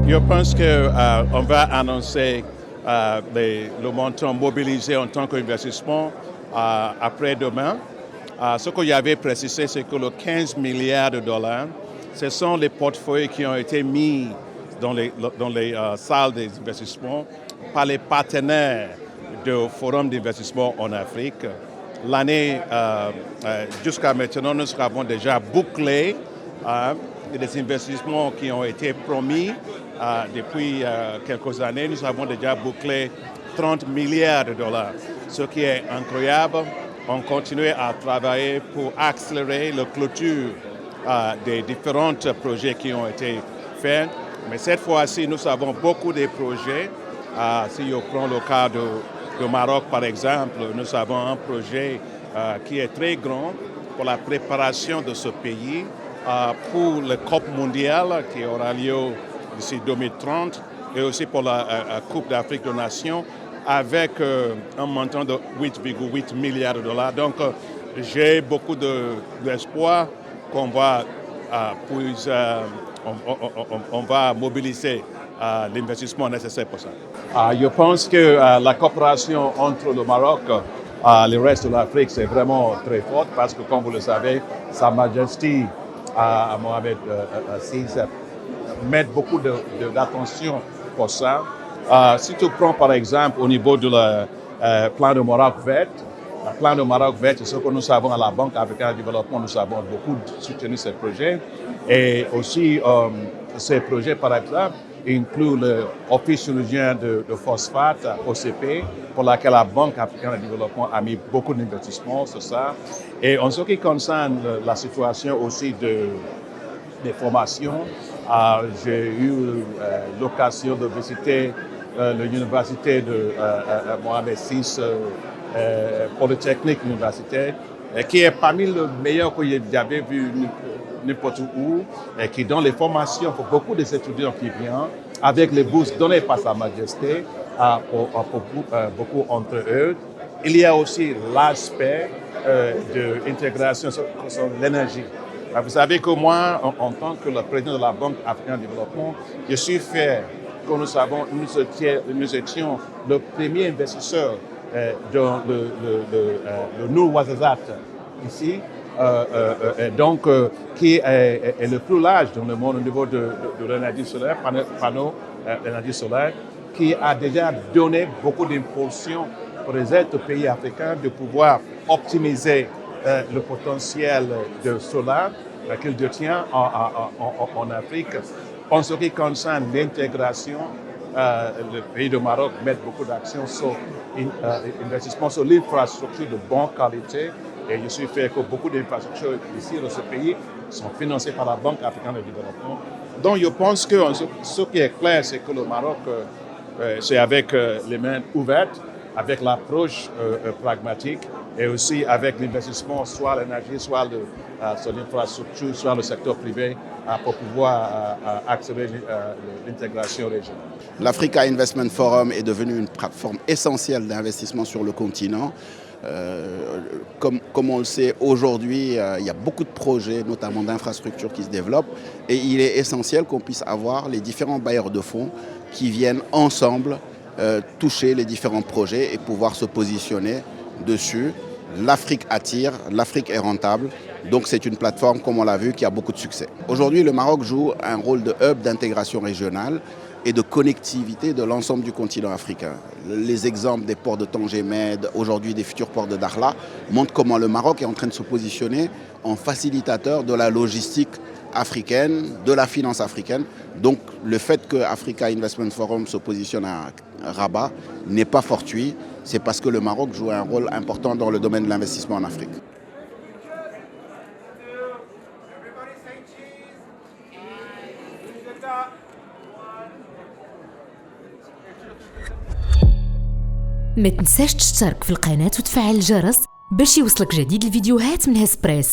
Je pense qu'on va annoncer le montant mobilisé en tant qu'investissement après-demain. Ce qu'il y avait précisé, c'est que le 15 milliards de dollars, ce sont les portefeuilles qui ont été mis dans les salles des investissements par les partenaires du Forum d'investissement en Afrique. L'année, jusqu'à maintenant, nous avons déjà bouclé des investissements qui ont été promis depuis quelques années. Nous avons déjà bouclé 30 milliards de dollars, ce qui est incroyable. On continue à travailler pour accélérer la clôture des différents projets qui ont été faits. Mais cette fois-ci, nous avons beaucoup de projets. Si je prends le cas du Maroc, par exemple, nous avons un projet qui est très grand pour la préparation de ce pays pour le COP mondial qui aura lieu d'ici 2030 et aussi pour la Coupe d'Afrique des Nations avec un montant de 8,8 milliards de dollars. Donc, j'ai beaucoup d'espoir qu'on va, on va mobiliser l'investissement nécessaire pour ça. Je pense que la coopération entre le Maroc et le reste de l'Afrique, c'est vraiment très forte parce que, comme vous le savez, Sa Majesté Mohamed VI met beaucoup d'attention pour ça. Si tu prends par exemple au niveau du plan de Maroc vert, le plan de Maroc vert, c'est ce que nous savons à la Banque africaine de développement, nous avons beaucoup soutenu ces projets. Et aussi, ces projets, par exemple, incluent l'Office chirurgien de phosphate, OCP, pour laquelle la Banque africaine de développement a mis beaucoup d'investissements sur ça. Et en ce qui concerne la situation aussi des formations, j'ai eu l'occasion de visiter l'université de Mohamed VI, Polytechnique universitaire, qui est parmi les meilleurs que j'avais vu n'importe où, et qui donne les formations pour beaucoup des étudiants qui viennent, avec les bourses données par Sa Majesté pour beaucoup entre eux. Il y a aussi l'aspect de l'intégration sur l'énergie. Vous savez que moi, en tant que le président de la Banque africaine de développement, je suis fier que nous étions le premier investisseur dans le Nououarzazate ici, donc qui est le plus large dans le monde au niveau de l'énergie solaire, panneaux d'énergie solaire, qui a déjà donné beaucoup d'impulsion pour les autres pays africains de pouvoir optimiser le potentiel de solaire qu'il détient en Afrique. En ce qui concerne l'intégration, le pays du Maroc met beaucoup d'actions sur l'investissement sur l'infrastructure de bonne qualité. Et je suis fier que beaucoup d'infrastructures ici dans ce pays sont financées par la Banque africaine de développement. Donc je pense que ce qui est clair, c'est que le Maroc, c'est avec les mains ouvertes, avec l'approche pragmatique et aussi avec l'investissement, soit l'énergie, soit sur l'infrastructure, soit le secteur privé, pour pouvoir accélérer l'intégration régionale. L'Africa Investment Forum est devenu une plateforme essentielle d'investissement sur le continent. Comme on le sait aujourd'hui, il y a beaucoup de projets, notamment d'infrastructures qui se développent et il est essentiel qu'on puisse avoir les différents bailleurs de fonds qui viennent ensemble toucher les différents projets et pouvoir se positionner dessus. L'Afrique attire, l'Afrique est rentable, donc c'est une plateforme, comme on l'a vu, qui a beaucoup de succès. Aujourd'hui, le Maroc joue un rôle de hub d'intégration régionale et de connectivité de l'ensemble du continent africain. Les exemples des ports de Tanger Med, aujourd'hui des futurs ports de Dakhla, montrent comment le Maroc est en train de se positionner en facilitateur de la logistique africaine, de la finance africaine. Donc le fait que Africa Investment Forum se positionne à Rabat n'est pas fortuit, c'est parce que le Maroc joue un rôle important dans le domaine de l'investissement en Afrique. ما تنساش تشترك في القناة وتفعل الجرس باش يوصلك جديد الفيديوهات من هسبريس.